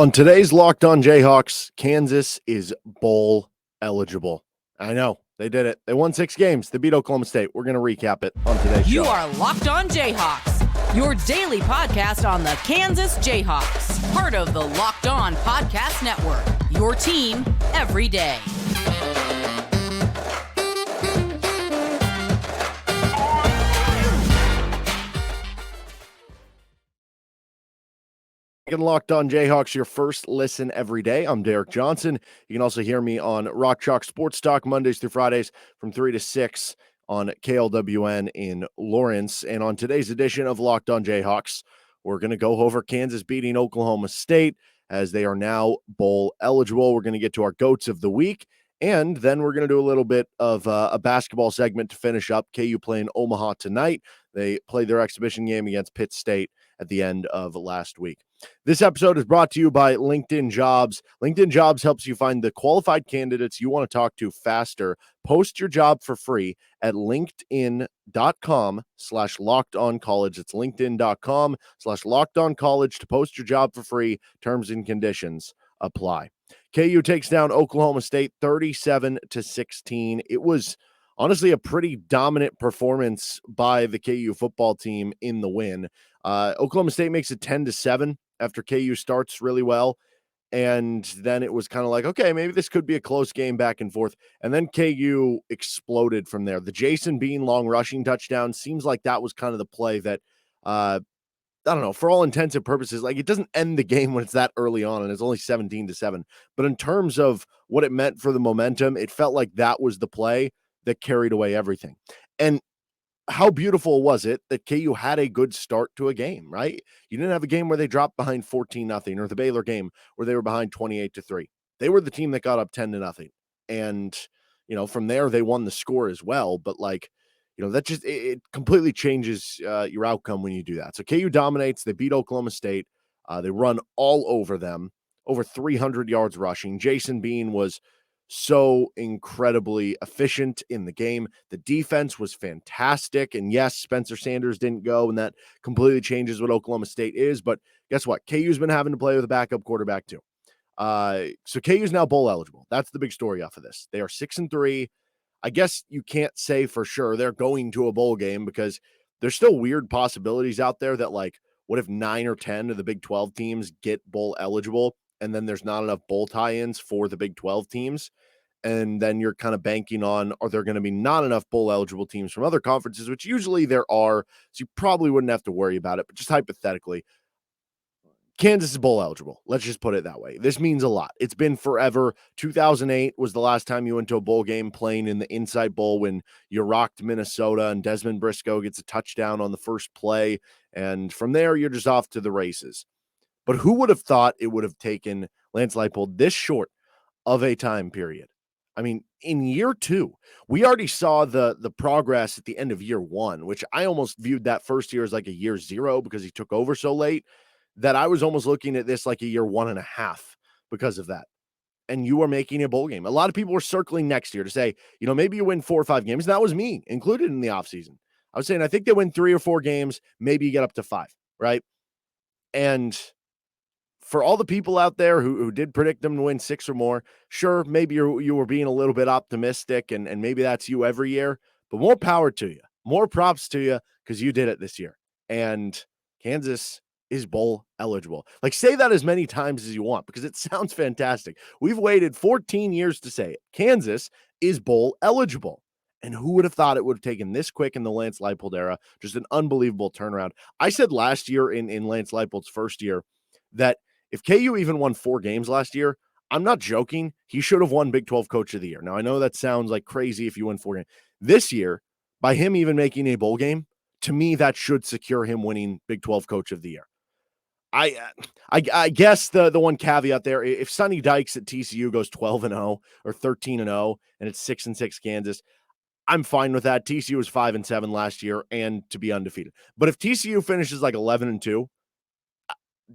On today's Locked On Jayhawks, Kansas is bowl eligible. I know, they did it. They won 6 games. They beat Oklahoma State. We're going to recap it on today's show. You are Locked On Jayhawks, your daily podcast on the Kansas Jayhawks, part of the Locked On Podcast Network, your team every day. Locked On Jayhawks, your first listen every day. I'm Derek Johnson. You can also hear me on Rock Chalk Sports Talk Mondays through Fridays from 3 to 6 on KLWN in Lawrence. And on today's edition of Locked On Jayhawks, we're going to go over Kansas beating Oklahoma State as they are now bowl eligible. We're going to get to our GOATs of the week, and then we're going to do a little bit of a basketball segment to finish up. KU playing Omaha tonight. They played their exhibition game against Pitt State at the end of last week. This episode is brought to you by LinkedIn Jobs. LinkedIn Jobs helps you find the qualified candidates you want to talk to faster. Post your job for free at linkedin.com/lockedoncollege. It's linkedin.com/lockedoncollege to post your job for free. Terms and conditions apply. KU takes down Oklahoma State 37-16. It was honestly a pretty dominant performance by the KU football team in the win. Oklahoma State makes it 10-7 after KU starts really well. And then it was kind of like, okay, maybe this could be a close game back and forth. And then KU exploded from there. The Jason Bean long rushing touchdown seems like that was kind of the play that, I don't know, for all intents and purposes, like it doesn't end the game when it's that early on and it's only 17-7. But in terms of what it meant for the momentum, it felt like that was the play that carried away everything. And how beautiful was it that KU had a good start to a game, right? You didn't have a game where they dropped behind 14-0 or the Baylor game where they were behind 28-3. They were the team that got up 10-0. And, you know, from there they won the score as well. But like, you know, that just, it completely changes your outcome when you do that. So KU dominates. They beat Oklahoma State. They run all over them, over 300 yards rushing. Jason Bean was so incredibly efficient in the game. The defense was fantastic. And yes, Spencer Sanders didn't go, and that completely changes what Oklahoma State is. But guess what? KU's been having to play with a backup quarterback too. So KU's now bowl eligible. That's the big story off of this. They are 6-3. I guess you can't say for sure they're going to a bowl game because there's still weird possibilities out there that, like, what if 9 or 10 of the Big 12 teams get bowl eligible and then there's not enough bowl tie-ins for the Big 12 teams? And then you're kind of banking on, are there going to be not enough bowl eligible teams from other conferences, which usually there are. So you probably wouldn't have to worry about it. But just hypothetically, Kansas is bowl eligible. Let's just put it that way. This means a lot. It's been forever. 2008 was the last time you went to a bowl game playing in the Inside Bowl when you rocked Minnesota and Desmond Briscoe gets a touchdown on the first play. And from there, you're just off to the races. But who would have thought it would have taken Lance Leipold this short of a time period? I mean, in year 2, we already saw the progress at the end of year 1, which I almost viewed that first year as like a year 0 because he took over so late, that I was almost looking at this like a year 1.5 because of that. And you are making a bowl game. A lot of people were circling next year to say, you know, maybe you win 4 or 5 games. And that was me included in the offseason. I was saying, I think they win 3 or 4 games. Maybe you get up to 5, right? And for all the people out there who did predict them to win 6 or more, sure, maybe you were being a little bit optimistic, and maybe that's you every year, but more power to you. More props to you because you did it this year. And Kansas is bowl eligible. Like, say that as many times as you want because it sounds fantastic. We've waited 14 years to say it. Kansas is bowl eligible. And who would have thought it would have taken this quick in the Lance Leipold era? Just an unbelievable turnaround. I said last year in Lance Leipold's first year that if KU even won 4 games last year, I'm not joking. He should have won Big 12 Coach of the Year. Now, I know that sounds like crazy if you win 4 games. This year, by him even making a bowl game, to me, that should secure him winning Big 12 Coach of the Year. I guess the one caveat there, if Sonny Dykes at TCU goes 12-0 or 13-0 and it's 6-6 Kansas, I'm fine with that. TCU was 5-7 last year and to be undefeated. But if TCU finishes like 11-2,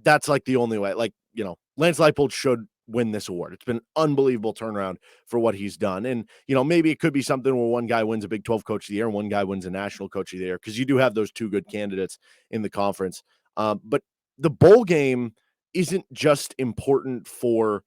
that's like the only way. Like, you know, Lance Leipold should win this award. It's been an unbelievable turnaround for what he's done. And, you know, maybe it could be something where one guy wins a Big 12 Coach of the Year and one guy wins a National Coach of the Year because you do have those 2 good candidates in the conference. But the bowl game isn't just important for,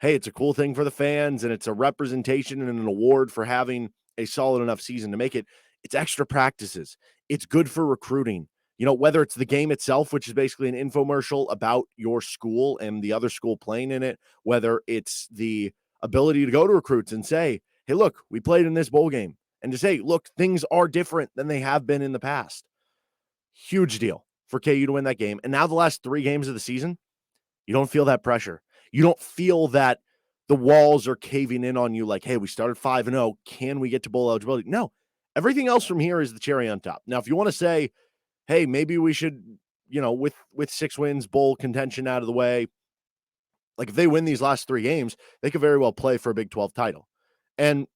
hey, it's a cool thing for the fans and it's a representation and an award for having a solid enough season to make it. It's extra practices. It's good for recruiting. Whether it's the game itself, which is basically an infomercial about your school and the other school playing in it, whether it's the ability to go to recruits and say, hey, look, we played in this bowl game. And to say, look, things are different than they have been in the past. Huge deal for KU to win that game. And now the last 3 games of the season, you don't feel that pressure. You don't feel that the walls are caving in on you like, hey, we started 5-0. Can we get to bowl eligibility? No. Everything else from here is the cherry on top. Now, if you want to say, hey, maybe we should, with 6 wins, bowl contention out of the way, like if they win these last 3 games, they could very well play for a Big 12 title. And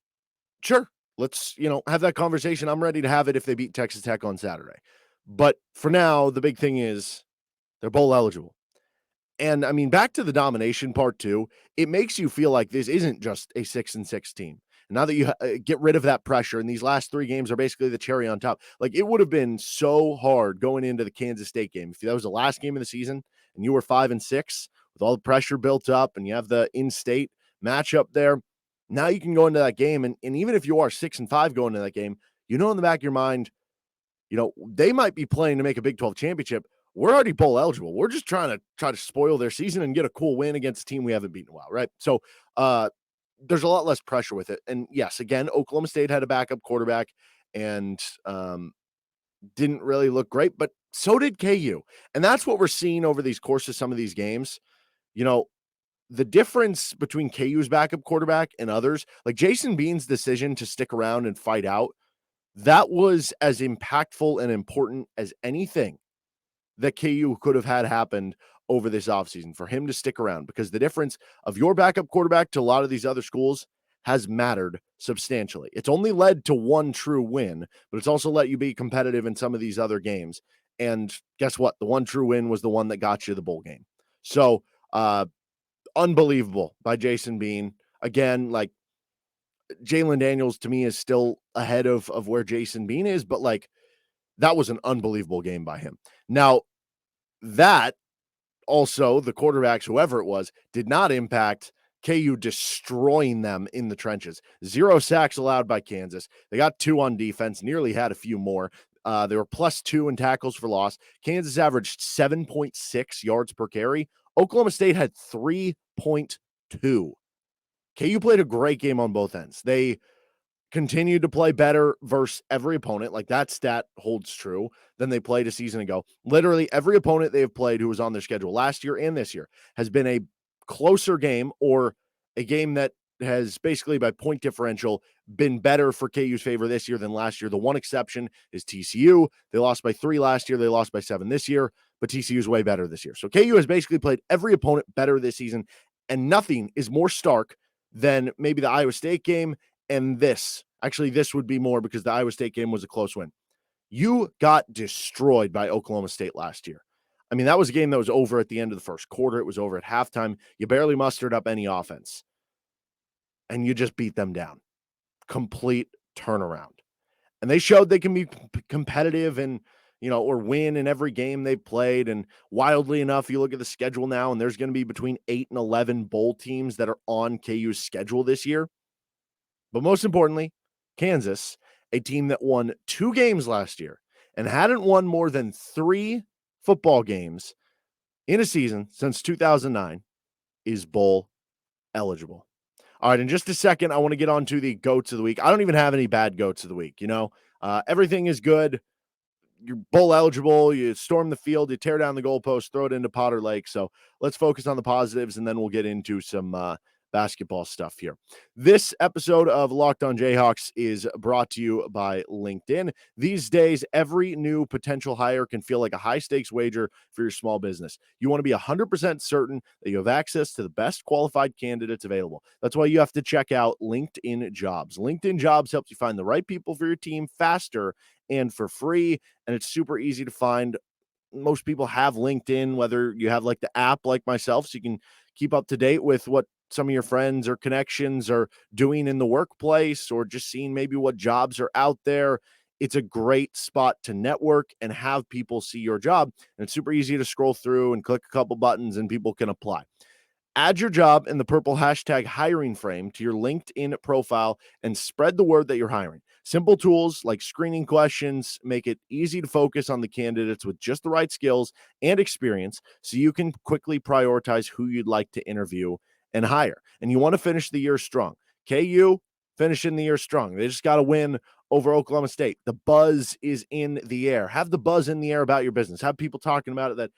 sure, let's, have that conversation. I'm ready to have it if they beat Texas Tech on Saturday. But for now, the big thing is they're bowl eligible. And I mean, back to the domination part too, it makes you feel like this isn't just a 6-6 team. Now that you get rid of that pressure, and these last 3 games are basically the cherry on top. Like, it would have been so hard going into the Kansas State game. If that was the last game of the season and you were 5-6 with all the pressure built up and you have the in-state matchup there, now you can go into that game. And even if you are 6-5 going into that game, in the back of your mind, they might be playing to make a Big 12 championship. We're already bowl eligible. We're just trying to spoil their season and get a cool win against a team we haven't beaten in a while, right? So there's a lot less pressure with it. And yes, again, Oklahoma State had a backup quarterback and didn't really look great, but so did KU. And that's what we're seeing over these courses, some of these games. The difference between KU's backup quarterback and others, like Jason Bean's decision to stick around and fight out, that was as impactful and important as anything that KU could have had happened over this offseason for him to stick around, because the difference of your backup quarterback to a lot of these other schools has mattered substantially. It's only led to one true win, but it's also let you be competitive in some of these other games. And guess what? The one true win was the one that got you the bowl game. So unbelievable by Jason Bean. Again, like, Jalen Daniels to me is still ahead of where Jason Bean is, but like, that was an unbelievable game by him. Now, that also, the quarterbacks, whoever it was, did not impact KU destroying them in the trenches. 0 sacks allowed by Kansas. They got 2 on defense, nearly had a few more. They were +2 in tackles for loss. Kansas averaged 7.6 yards per carry. Oklahoma State had 3.2. KU played a great game on both ends. They continued to play better versus every opponent. Like, that stat holds true than they played a season ago. Literally every opponent they have played who was on their schedule last year and this year has been a closer game, or a game that has basically by point differential been better for KU's favor this year than last year. The one exception is TCU. They lost by 3 last year. They lost by 7 this year, but TCU is way better this year. So KU has basically played every opponent better this season, and nothing is more stark than maybe the Iowa State game. And this would be more, because the Iowa State game was a close win. You got destroyed by Oklahoma State last year. I mean, that was a game that was over at the end of the first quarter. It was over at halftime. You barely mustered up any offense, and you just beat them down. Complete turnaround. And they showed they can be competitive and, or win in every game they've played. And wildly enough, you look at the schedule now, and there's going to be between 8 and 11 bowl teams that are on KU's schedule this year. But most importantly, Kansas, a team that won 2 games last year and hadn't won more than 3 football games in a season since 2009, is bowl eligible. All right, in just a second, I want to get on to the GOATs of the week. I don't even have any bad GOATs of the week. Everything is good. You're bowl eligible. You storm the field. You tear down the goalpost, throw it into Potter Lake. So let's focus on the positives, and then we'll get into some basketball stuff here. This episode of Locked On Jayhawks is brought to you by LinkedIn. These days, every new potential hire can feel like a high-stakes wager for your small business. You want to be 100% certain that you have access to the best qualified candidates available. That's why you have to check out LinkedIn Jobs. LinkedIn Jobs helps you find the right people for your team faster and for free, and it's super easy to find. Most people have LinkedIn, whether you have like the app like myself, so you can keep up to date with what some of your friends or connections are doing in the workplace, or just seeing maybe what jobs are out there it's a great spot to network and have people see your job. And it's super easy to scroll through and click a couple buttons and people can apply. Add your job in the purple hashtag hiring frame to your LinkedIn profile and spread the word that you're hiring. Simple tools like screening questions make it easy to focus on the candidates with just the right skills and experience so you can quickly prioritize who you'd like to interview and hire. And you want to finish the year strong. KU finishing the year strong. They just got to win over Oklahoma State. The buzz is in the air. Have the buzz in the air about your business. Have people talking about it that,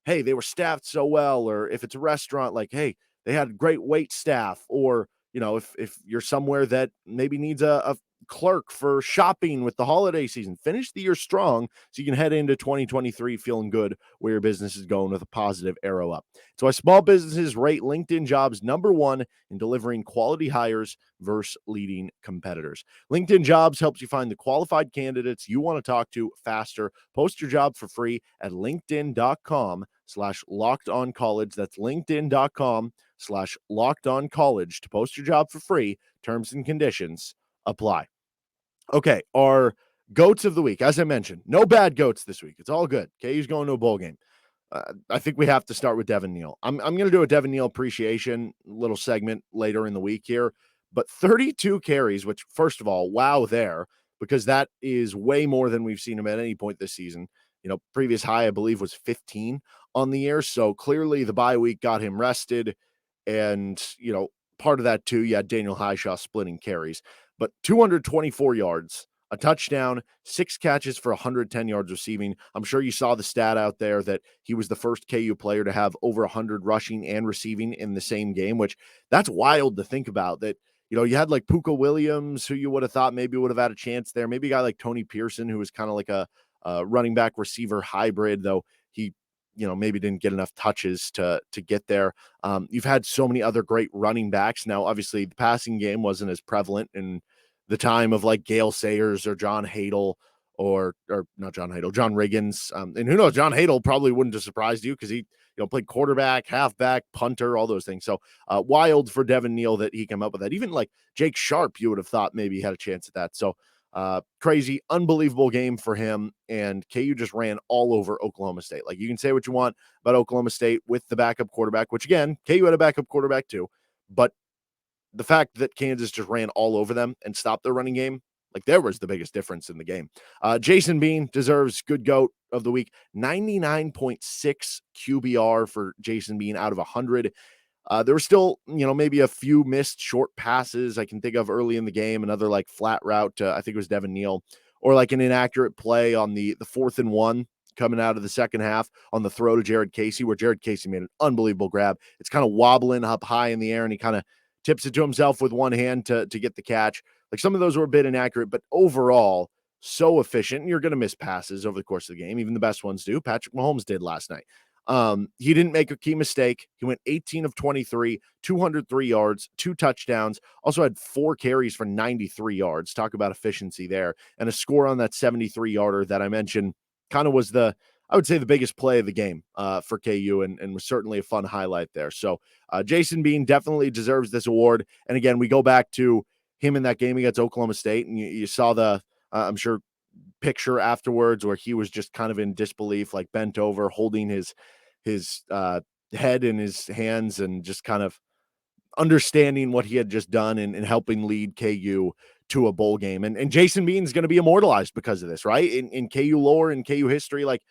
hey, they were staffed so well, or if it's a restaurant, like, hey, they had great wait staff, or, if you're somewhere that maybe needs a clerk for shopping with the holiday season, finish the year strong so you can head into 2023 feeling good where your business is going with a positive arrow up. It's why small businesses rate LinkedIn Jobs #1 in delivering quality hires versus leading competitors. LinkedIn Jobs helps you find the qualified candidates you want to talk to faster. Post your job for free at linkedin.com/lockedoncollege. That's linkedin.com/lockedoncollege to post your job for free. Terms and conditions apply. Okay, our goats of the week. As I mentioned, no bad goats this week. It's all good. KU's going to a bowl game. I think we have to start with Devin Neal. I'm going to do a Devin Neal appreciation little segment later in the week here, but 32 carries, which, first of all, wow there, because that is way more than we've seen him at any point this season. Previous high, I believe, was 15 on the year, so clearly the bye week got him rested, and, part of that too, you had Daniel Highshaw splitting carries, but 224 yards, a touchdown, 6 catches for 110 yards receiving. I'm sure you saw the stat out there that he was the first KU player to have over 100 rushing and receiving in the same game, which that's wild to think about. That, you had like Puka Williams, who you would have thought maybe would have had a chance there. Maybe a guy like Tony Pearson, who was kind of like a running back receiver hybrid, though he maybe didn't get enough touches to get there. You've had so many other great running backs. Now, obviously, the passing game wasn't as prevalent in the time of like Gale Sayers or John Hadel or not John Hadel, John Riggins. And who knows, John Hadel probably wouldn't have surprised you because he played quarterback, halfback, punter, all those things. So wild for Devin Neal that he came up with that. Even like Jake Sharp, you would have thought maybe he had a chance at that. So crazy, unbelievable game for him. And KU just ran all over Oklahoma State. Like, you can say what you want about Oklahoma State with the backup quarterback, which again, KU had a backup quarterback too. But the fact that Kansas just ran all over them and stopped their running game, like, there was the biggest difference in the game. Jason Bean deserves good GOAT of the week. 99.6 QBR for Jason Bean out of 100. There were still, maybe a few missed short passes I can think of early in the game, another like flat route to, I think it was Devin Neal, or like an inaccurate play on the 4th and 1 coming out of the second half on the throw to Jared Casey, where Jared Casey made an unbelievable grab. It's kind of wobbling up high in the air, and he kind of tips it to himself with one hand to get the catch. Like, some of those were a bit inaccurate, but overall, so efficient. And you're going to miss passes over the course of the game. Even the best ones do. Patrick Mahomes did last night. He didn't make a key mistake. He went 18 of 23, 203 yards, 2 touchdowns, also had 4 carries for 93 yards. Talk about efficiency there. And a score on that 73-yarder that I mentioned kind of was I would say the biggest play of the game for KU and was certainly a fun highlight there. So Jason Bean definitely deserves this award. And again, we go back to him in that game against Oklahoma State, and you saw the, I'm sure, picture afterwards where he was just kind of in disbelief, like bent over, holding his head in his hands and just kind of understanding what he had just done and helping lead KU to a bowl game. And Jason Bean's going to be immortalized because of this, right? In KU lore and KU history, like,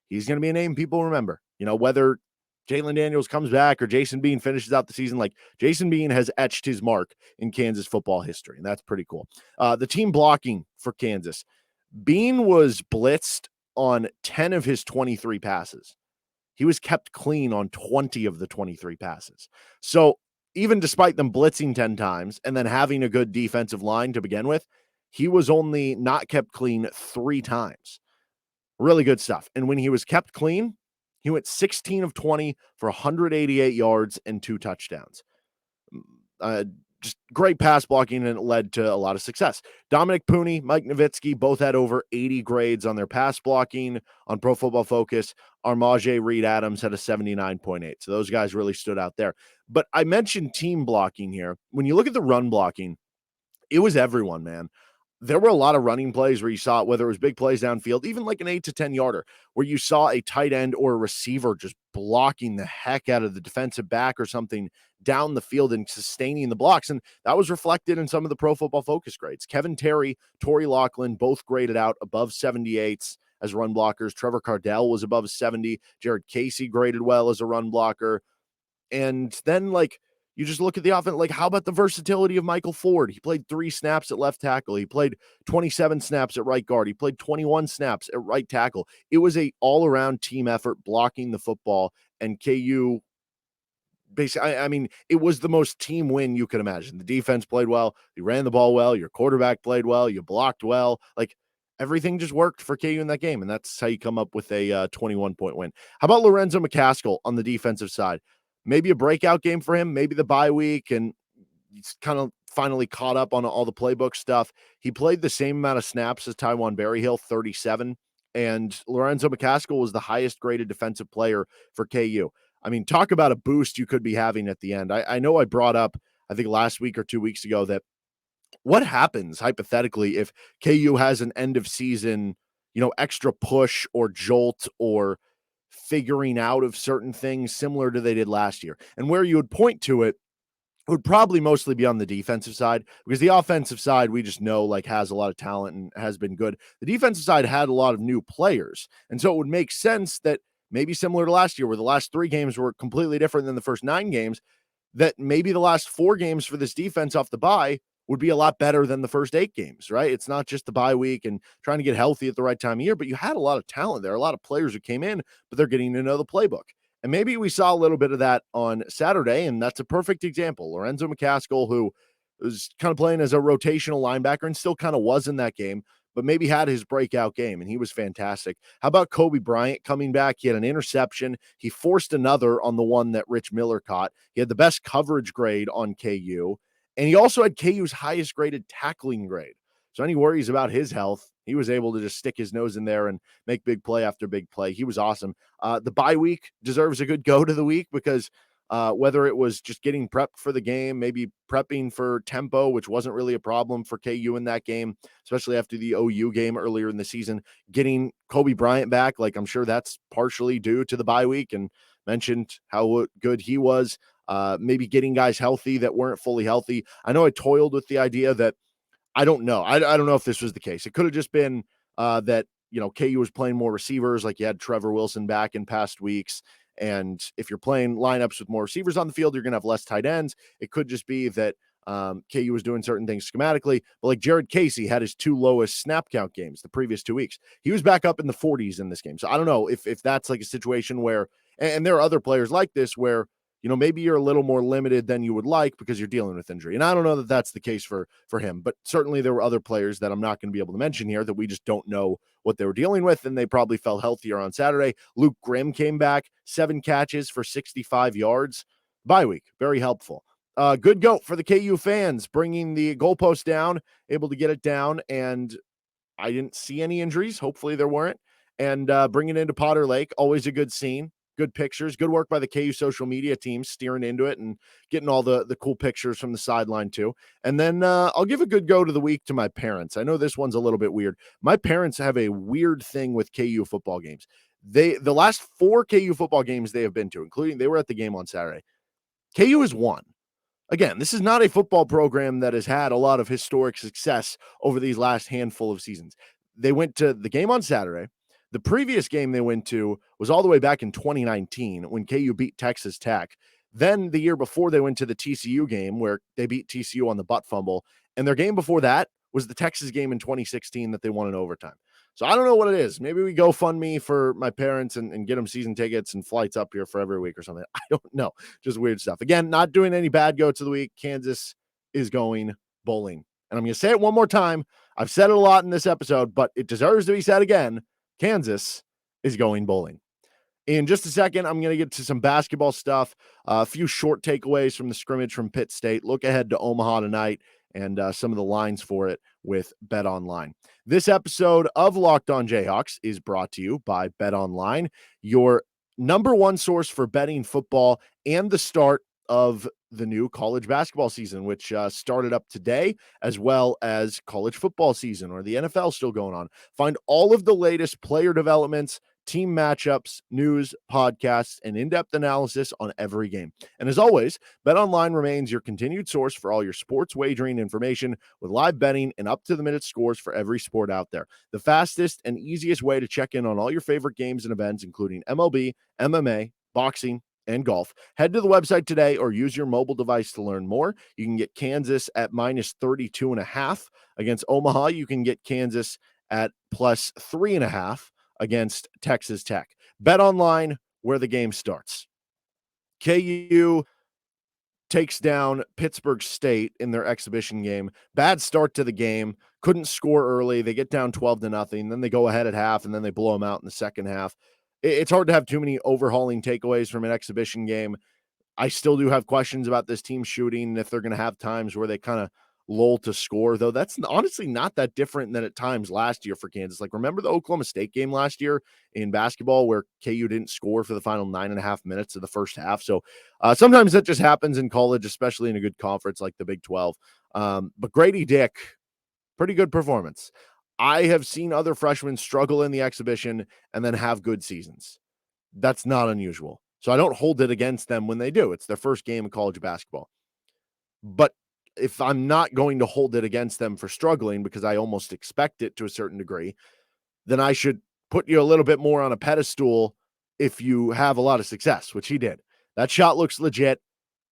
he's going to be a name people remember, whether Jalen Daniels comes back or Jason Bean finishes out the season. Like, Jason Bean has etched his mark in Kansas football history, and that's pretty cool. The team blocking for Kansas. Bean was blitzed on 10 of his 23 passes. He was kept clean on 20 of the 23 passes. So even despite them blitzing 10 times and then having a good defensive line to begin with, he was only not kept clean 3 times. Really good stuff. And when he was kept clean, he went 16 of 20 for 188 yards and 2 touchdowns. Just great pass blocking, and it led to a lot of success. Dominic Pooney, Mike Nowitzki both had over 80 grades on their pass blocking on Pro Football Focus. Armajé Reed Adams had a 79.8. So those guys really stood out there. But I mentioned team blocking here. When you look at the run blocking, it was everyone, man. there were a lot of running plays where you saw it, whether it was big plays downfield, even like an 8 to 10 yarder, where you saw a tight end or a receiver just blocking the heck out of the defensive back or something down the field and sustaining the blocks. And that was reflected in some of the Pro Football Focus grades. Kevin Terry, Torrey Loughlin, both graded out above 78s as run blockers. Trevor Cardell was above 70. Jared Casey graded well as a run blocker. And then, like, you just look at the offense, like, how about the versatility of Michael Ford? He played 3 snaps at left tackle. He played 27 snaps at right guard. He played 21 snaps at right tackle. It was a all-around team effort blocking the football, and KU basically, I mean, it was the most team win you could imagine. The defense played well. You ran the ball well. Your quarterback played well. You blocked well. Like, everything just worked for KU in that game, and that's how you come up with a 21-point win. How about Lorenzo McCaskill on the defensive side? Maybe a breakout game for him, maybe the bye week, and he's kind of finally caught up on all the playbook stuff. He played the same amount of snaps as Tywan Berryhill, 37, and Lorenzo McCaskill was the highest graded defensive player for KU. I mean, talk about a boost you could be having at the end. I know I brought up, I think last week or 2 weeks ago, that what happens hypothetically if KU has an end of season, extra push or jolt or figuring out of certain things similar to they did last year. And where you would point to it would probably mostly be on the defensive side, because the offensive side, we just know, like, has a lot of talent and has been good. The defensive side had a lot of new players. And so it would make sense that maybe similar to last year, where the last 3 games were completely different than the first 9 games, that maybe the last 4 games for this defense off the bye would be a lot better than the first 8 games, right? It's not just the bye week and trying to get healthy at the right time of year, but you had a lot of talent there, a lot of players who came in, but they're getting to know the playbook. And maybe we saw a little bit of that on Saturday, and that's a perfect example. Lorenzo McCaskill, who was kind of playing as a rotational linebacker and still kind of was in that game, but maybe had his breakout game, and he was fantastic. How about Cobee Bryant coming back? He had an interception. He forced another on the one that Rich Miller caught. He had the best coverage grade on KU. And he also had KU's highest graded tackling grade. So any worries about his health, he was able to just stick his nose in there and make big play after big play. He was awesome. The bye week deserves a good go to the week, because whether it was just getting prepped for the game, maybe prepping for tempo, which wasn't really a problem for KU in that game, especially after the OU game earlier in the season, getting Cobee Bryant back, like, I'm sure that's partially due to the bye week, and mentioned how good he was. Maybe getting guys healthy that weren't fully healthy. I know I toiled with the idea that I don't know. I don't know if this was the case. It could have just been that, KU was playing more receivers, like you had Trevor Wilson back in past weeks. And if you're playing lineups with more receivers on the field, you're going to have less tight ends. It could just be that KU was doing certain things schematically, but like Jared Casey had his 2 lowest snap count games the previous 2 weeks. He was back up in the 40s in this game. So I don't know if that's like a situation where, and there are other players like this where, maybe you're a little more limited than you would like because you're dealing with injury. And I don't know that that's the case for him, but certainly there were other players that I'm not going to be able to mention here that we just don't know what they were dealing with, and they probably felt healthier on Saturday. Luke Grimm came back, 7 catches for 65 yards. Bye week, very helpful. Good go for the KU fans, bringing the goalpost down, able to get it down, and I didn't see any injuries. Hopefully there weren't. And bringing it into Potter Lake, always a good scene. Good pictures, good work by the KU social media team steering into it and getting all the cool pictures from the sideline too. And then I'll give a good go to the week to my parents. I know this one's a little bit weird. My parents have a weird thing with KU football games. The last 4 KU football games they have been to, including they were at the game on Saturday, KU has won. Again, this is not a football program that has had a lot of historic success over these last handful of seasons. They went to the game on Saturday. The previous game they went to was all the way back in 2019 when KU beat Texas Tech. Then the year before, they went to the TCU game where they beat TCU on the butt fumble. And their game before that was the Texas game in 2016 that they won in overtime. So I don't know what it is. Maybe we go fund me for my parents and get them season tickets and flights up here for every week or something. I don't know. Just weird stuff. Again, not doing any bad goats of the week. Kansas is going bowling. And I'm going to say it one more time. I've said it a lot in this episode, but it deserves to be said again. Kansas is going bowling. In just a second, I'm going to get to some basketball stuff, a few short takeaways from the scrimmage from Pitt State, look ahead to Omaha tonight, and some of the lines for it with BetOnline. This episode of Locked On Jayhawks is brought to you by BetOnline, your number one source for betting football and the start of the new college basketball season, which started up today, as well as college football season, or the NFL still going on. Find all of the latest player developments, team matchups, news, podcasts, and in-depth analysis on every game. And as always, BetOnline remains your continued source for all your sports wagering information, with live betting and up-to-the-minute scores for every sport out there. The fastest and easiest way to check in on all your favorite games and events, including MLB, MMA, boxing, and golf. Head to the website today or use your mobile device to learn more. You can get Kansas at minus 32.5 against Omaha. You can get Kansas at plus 3.5 against Texas Tech. Bet online, where the game starts. KU takes down Pittsburg State in their exhibition game. Bad start to the game. Couldn't score early. They get down 12-0. Then they go ahead at half, and then they blow them out in the second half. It's hard to have too many overhauling takeaways from an exhibition game. I still do have questions about this team shooting, if they're going to have times where they kind of lull to score, though that's honestly not that different than at times last year for Kansas. Like, remember the Oklahoma State game last year in basketball where KU didn't score for the final 9.5 minutes of the first half? So sometimes that just happens in college, especially in a good conference like the Big 12. But Grady Dick, pretty good performance. I have seen other freshmen struggle in the exhibition and then have good seasons. That's not unusual. So I don't hold it against them when they do. It's their first game of college basketball. But if I'm not going to hold it against them for struggling, because I almost expect it to a certain degree, then I should put you a little bit more on a pedestal if you have a lot of success, which he did. That shot looks legit.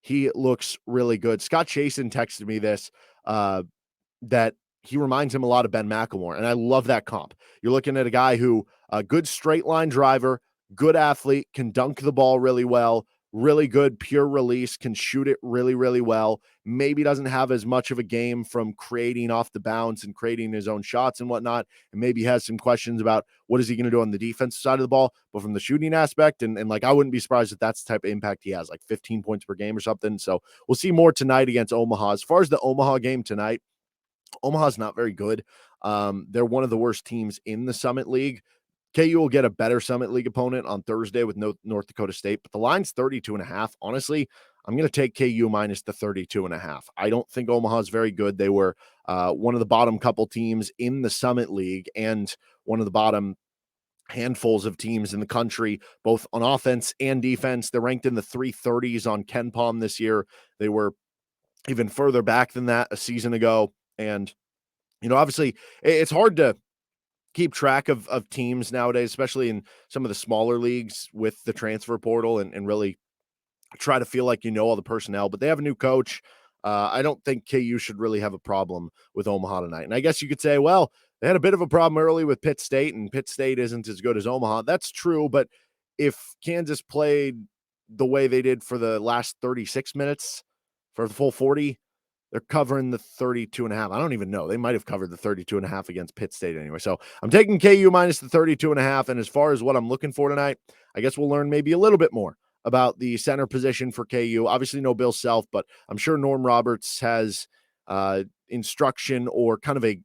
He looks really good. Scott Chasen texted me this, that he reminds him a lot of Ben McLemore, and I love that comp. You're looking at a guy who, a good straight line driver, good athlete, can dunk the ball really well, really good pure release, can shoot it really, really well. Maybe doesn't have as much of a game from creating off the bounce and creating his own shots and whatnot. And maybe has some questions about what is he going to do on the defensive side of the ball, but from the shooting aspect. And like, I wouldn't be surprised if that's the type of impact he has, like 15 points per game or something. So we'll see more tonight against Omaha. As far as the Omaha game tonight, Omaha's not very good. They're one of the worst teams in the Summit League. KU will get a better Summit League opponent on Thursday with North Dakota State, but the line's 32.5. Honestly, I'm going to take KU minus the 32.5. I don't think Omaha's very good. They were one of the bottom couple teams in the Summit League and one of the bottom handfuls of teams in the country, both on offense and defense. They're ranked in the 330s on KenPom this year. They were even further back than that a season ago. And, obviously it's hard to keep track of teams nowadays, especially in some of the smaller leagues with the transfer portal, and really try to feel like all the personnel. But they have a new coach. I don't think KU should really have a problem with Omaha tonight. And I guess you could say, well, they had a bit of a problem early with Pitt State, and Pitt State isn't as good as Omaha. That's true, but if Kansas played the way they did for the last 36 minutes, for the full 40, they're covering the 32.5. I don't even know. They might have covered the 32.5 against Pitt State anyway. So I'm taking KU minus the 32.5. And as far as what I'm looking for tonight, I guess we'll learn maybe a little bit more about the center position for KU. Obviously no Bill Self, but I'm sure Norm Roberts has instruction or kind of a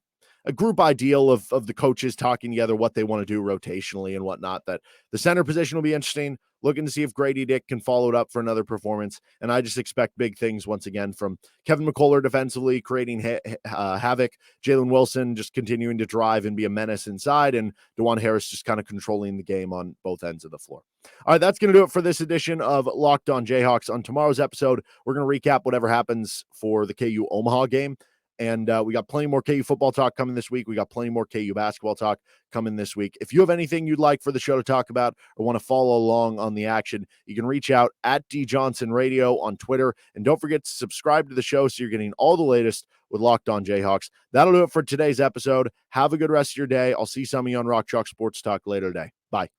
group ideal of the coaches talking together what they want to do rotationally and whatnot. That the center position will be interesting. Looking to see if Grady Dick can follow it up for another performance. And I just expect big things once again from Kevin McCullough defensively, creating havoc. Jalen Wilson just continuing to drive and be a menace inside. And DeJuan Harris just kind of controlling the game on both ends of the floor. All right, that's going to do it for this edition of Locked On Jayhawks. On tomorrow's episode, we're going to recap whatever happens for the KU Omaha game. And we got plenty more KU football talk coming this week. We got plenty more KU basketball talk coming this week. If you have anything you'd like for the show to talk about or want to follow along on the action, you can reach out at D Johnson Radio on Twitter. And don't forget to subscribe to the show so you're getting all the latest with Locked On Jayhawks. That'll do it for today's episode. Have a good rest of your day. I'll see some of you on Rock Chalk Sports Talk later today. Bye.